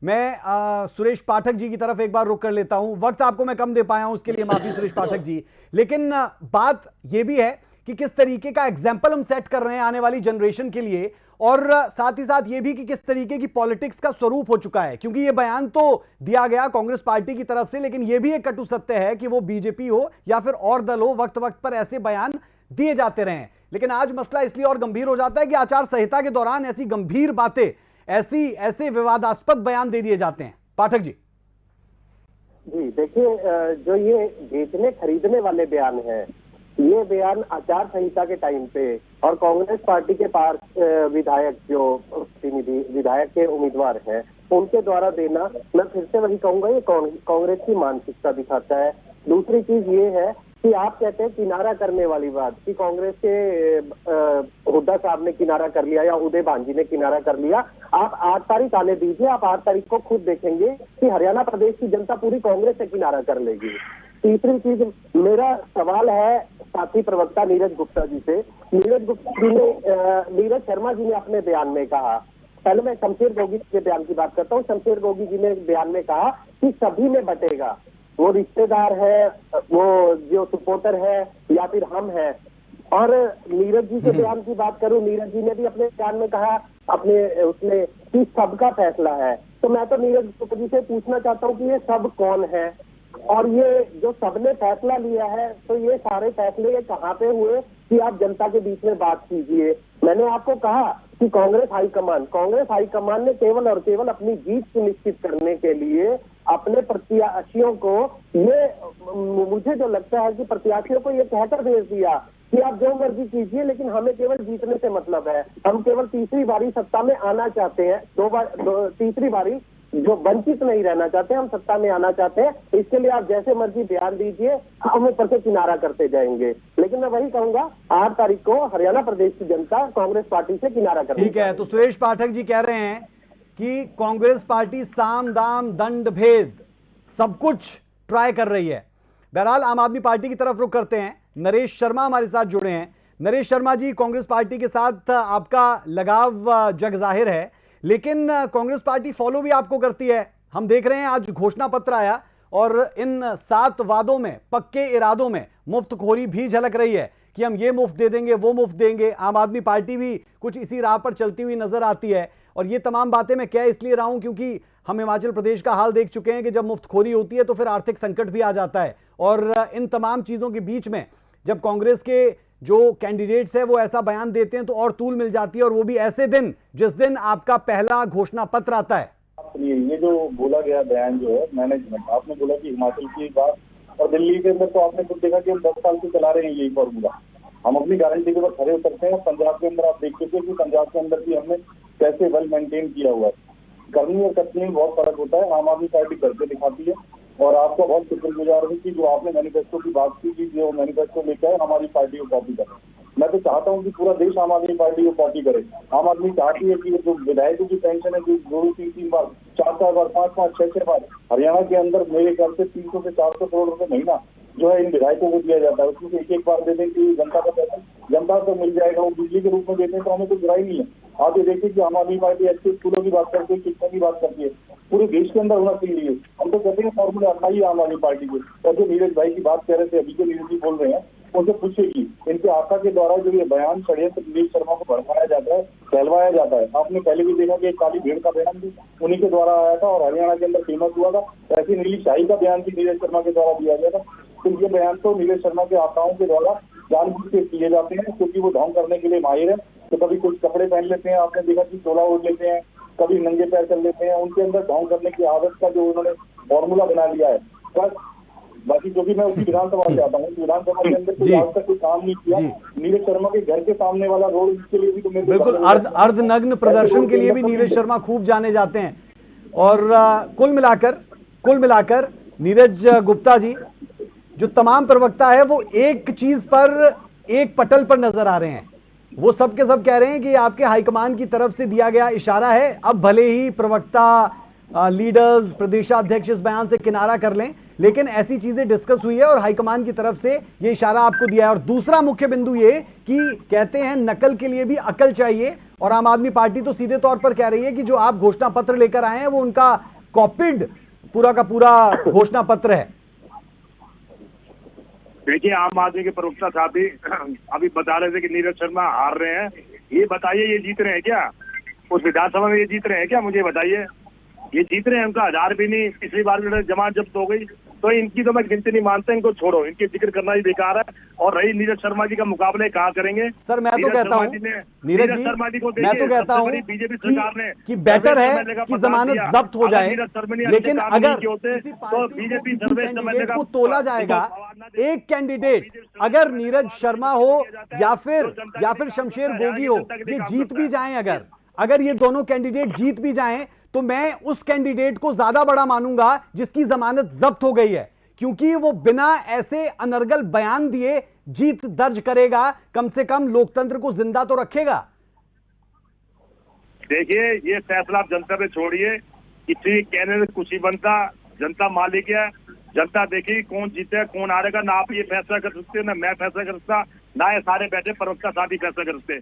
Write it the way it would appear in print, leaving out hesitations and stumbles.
मैं सुरेश पाठक जी की तरफ एक बार रुक कर लेता हूं। वक्त आपको मैं कम दे पाया हूं, उसके लिए माफी सुरेश पाठक जी। लेकिन बात यह भी है कि किस तरीके का एग्जाम्पल हम सेट कर रहे हैं आने वाली जनरेशन के लिए, और साथ ही साथ यह भी कि किस तरीके की पॉलिटिक्स का स्वरूप हो चुका है। क्योंकि यह बयान तो दिया गया कांग्रेस पार्टी की तरफ से, लेकिन यह भी एक कटु सत्य है कि वो बीजेपी हो या फिर और दल हो, वक्त वक्त पर ऐसे बयान दिए जाते रहे। लेकिन आज मसला इसलिए और गंभीर हो जाता है कि आचार संहिता के दौरान ऐसी गंभीर बातें, ऐसे विवादास्पद बयान दे दिए जाते हैं। पाठक जी। जी देखिए, जो ये बेचने खरीदने वाले बयान हैं, ये बयान आचार संहिता के टाइम पे और कांग्रेस पार्टी के पास विधायक जो प्रतिनिधि विधायक के उम्मीदवार हैं उनके द्वारा देना, मैं फिर से वही कहूंगा, ये कांग्रेस की मानसिकता दिखाता है। दूसरी चीज ये है कि आप कहते हैं किनारा करने वाली बात, कि कांग्रेस के हुड्डा साहब ने किनारा कर लिया या उदय भांजी ने किनारा कर लिया। आप 8 तारीख आने दीजिए, आप 8 तारीख को खुद देखेंगे कि हरियाणा प्रदेश की जनता पूरी कांग्रेस से किनारा कर लेगी। तीसरी चीज, मेरा सवाल है साथी प्रवक्ता नीरज गुप्ता जी से। नीरज शर्मा जी ने अपने बयान में कहा, पहले मैं शमशेर गोगी के बयान की बात करता हूँ। शमशेर गोगी जी ने बयान में कहा कि सभी में बटेगा, वो रिश्तेदार है, वो जो सपोर्टर है या फिर हम हैं। और नीरज जी के बयान की बात करूं, नीरज जी ने भी अपने बयान में कहा अपने उसमें कि सबका फैसला है। तो मैं तो नीरज जी से पूछना चाहता हूं कि ये सब कौन है, और ये जो सबने फैसला लिया है, तो ये सारे फैसले ये कहाँ पे हुए कि आप जनता के बीच में बात कीजिए। मैंने आपको कहा कि कांग्रेस हाईकमान ने केवल और केवल अपनी जीत सुनिश्चित करने के लिए अपने प्रत्याशियों को, ये मुझे जो लगता है कि प्रत्याशियों को ये कहकर भेज दिया कि आप जो मर्जी कीजिए, लेकिन हमें केवल जीतने से मतलब है। हम केवल तीसरी बारी सत्ता में आना चाहते हैं, तीसरी बारी जो वंचित नहीं रहना चाहते, हम सत्ता में आना चाहते हैं। इसके लिए आप जैसे मर्जी बयान दीजिए, हम ऊपर से किनारा करते जाएंगे। लेकिन मैं वही कहूंगा, 8 तारीख को हरियाणा प्रदेश की जनता कांग्रेस पार्टी से किनारा करेगी। ठीक है, तो सुरेश पाठक जी कह रहे हैं कि कांग्रेस पार्टी साम दाम दंड भेद सब कुछ ट्राई कर रही है। बहरहाल आम आदमी पार्टी की तरफ रुख करते हैं। नरेश शर्मा हमारे साथ जुड़े हैं। नरेश शर्मा जी, कांग्रेस पार्टी के साथ आपका लगाव जग जाहिर है, लेकिन कांग्रेस पार्टी फॉलो भी आपको करती है। हम देख रहे हैं आज घोषणा पत्र आया और इन 7 वादों में, पक्के इरादों में मुफ्तखोरी भी झलक रही है कि हम ये मुफ्त दे देंगे, वो मुफ्त देंगे। आम आदमी पार्टी भी कुछ इसी राह पर चलती हुई नजर आती है। और ये तमाम बातें मैं कह इसलिए रहा हूं क्योंकि हम हिमाचल प्रदेश का हाल देख चुके हैं कि जब मुफ्तखोरी होती है तो फिर आर्थिक संकट भी आ जाता है। और इन तमाम चीजों के बीच में जब कांग्रेस के जो कैंडिडेट्स है वो ऐसा बयान देते हैं तो और तूल मिल जाती है, और वो भी ऐसे दिन जिस दिन आपका पहला घोषणा पत्र आता है। ये जो बोला गया बयान जो है मैनेजमेंट, आपने बोला कि हिमाचल की बात, और दिल्ली के अंदर तो आपने खुद देखा कि हम 10 साल से चला रहे हैं यही फॉर्मूला। हम अपनी गारंटी के ऊपर खड़े उतरते हैं। पंजाब के अंदर आप देख चुके कि पंजाब के अंदर भी हमने कैसे वेल मेंटेन किया हुआ है। करनी और करनी में बहुत फर्क होता है। आम आदमी पार्टी करके दिखाती है, और आपका बहुत शुक्रगुजार हूँ कि जो आपने मैनिफेस्टो की बात की, जो मैनिफेस्टो लेकर आए हमारी पार्टी को कॉपी करें। मैं तो चाहता हूँ कि पूरा देश आम आदमी पार्टी को कॉपी करे। आम आदमी चाहती है कि जो विधायकों की पेंशन है, जो 2-3 बार, 4-4 बार, 5-5, 6-6 बार, हरियाणा के अंदर मेरे ख्याल से 300 से 400 करोड़ रुपए महीना जो है इन विधायकों को दिया जाता है। उसमें से एक बार दे दें कि जनता का पैसा जनता को मिल जाएगा, वो बिजली के रूप में देते हैं, तो हमें कोई बुराई नहीं है। आप ये देखिए कि आम आदमी पार्टी अच्छे स्कूलों की बात करती है, शिक्षा की बात करती है, पूरे देश के अंदर होना चाहिए। हम तो कहते हैं फॉर्मूला अपनाइए आम आदमी पार्टी को। और जो नीरज भाई की बात कह रहे थे, अभी जो नीरज जी बोल रहे हैं, उनसे पूछिए कि इनके आका के द्वारा जो ये बयान षड्यंत्र नीरज शर्मा को भड़काया जाता है, कहलवाया जाता है। आपने पहले भी देखा कि एक काली भेड़ का बयान भी उन्हीं के द्वारा आया था और हरियाणा के अंदर फेमस हुआ था। ऐसी नीली शाही का बयान भी नीरज शर्मा के द्वारा दिया गया था। तो ये बयान तो नीरज शर्मा के आकाओं के द्वारा जानबूझ के किए जाते हैं, क्योंकि वो ढोंग करने के लिए माहिर है। तो कभी कुछ कपड़े पहन लेते हैं, आपने देखा कि चोला ओढ़ लेते हैं, कभी नंगे पैर कर लेते हैं। उनके अंदर ढोंग करने की आदत का जो उन्होंने फॉर्मूला बना लिया है। बस बाकी जो भी मैं उसी विधानसभा से आता हूँ, विधानसभा के अंदर कोई आज तक कोई काम नहीं किया। नीरज शर्मा के घर के सामने वाला रोड, इसके लिए भी तो बिल्कुल अर्धनग्न प्रदर्शन के लिए भी नीरज शर्मा खूब जाने जाते हैं। और कुल मिलाकर नीरज गुप्ता जी, जो तमाम प्रवक्ता है वो एक चीज पर, एक पटल पर नजर आ रहे हैं। वो सब के सब कह रहे हैं कि आपके हाईकमान की तरफ से दिया गया इशारा है। अब भले ही प्रवक्ता, लीडर्स, प्रदेशाध्यक्ष इस बयान से किनारा कर लें, लेकिन ऐसी चीजें डिस्कस हुई है और हाईकमान की तरफ से ये इशारा आपको दिया है। और दूसरा मुख्य बिंदु ये कि कहते हैं नकल के लिए भी अकल चाहिए, और आम आदमी पार्टी तो सीधे तौर पर कह रही है कि जो आप घोषणा पत्र लेकर आए हैं वो उनका कॉपीड पूरा का पूरा घोषणा पत्र है। देखिए, आम आदमी के प्रवक्ता साहब भी अभी बता रहे थे कि नीरज शर्मा हार रहे हैं। ये बताइए, ये जीत रहे हैं क्या? उस विधानसभा में ये जीत रहे हैं क्या? मुझे बताइए, ये जीत रहे हैं? उनका 1000 भी नहीं। पिछली बार भी जमानत जब्त हो गई, तो इनकी तो मैं गिनती नहीं मानता। इनको छोड़ो, इनके जिक्र करना ही बेकार है। और रही नीरज शर्मा जी का मुकाबले कहाँ करेंगे? सर मैं तो कहता हूँ नीरज जी, मैं तो कहता हूँ बीजेपी सरकार ने कि बेटर है कि जमानत जब्त हो जाए, लेकिन अगर किसी तो बीजेपी कैंडिडेट को तोला जाएगा, एक कैंडिडेट अगर नीरज शर्मा हो या फिर शमशेर गोगी हो, ये जीत भी जाएं, अगर ये दोनों कैंडिडेट जीत भी जाएं, तो मैं उस कैंडिडेट को ज्यादा बड़ा मानूंगा जिसकी जमानत जब्त हो गई है, क्योंकि वो बिना ऐसे अनर्गल बयान दिए जीत दर्ज करेगा, कम से कम लोकतंत्र को जिंदा तो रखेगा। देखिए, ये फैसला आप जनता पे छोड़िए, किसी कहने से कुछ ही बनता। जनता मालिक है, जनता देखी कौन जीते कौन हारेगा। ना आप ये फैसला कर सकते, ना मैं फैसला कर सकता, ना ये सारे बैठे प्रवक्ता साथ ही फैसला कर सकते।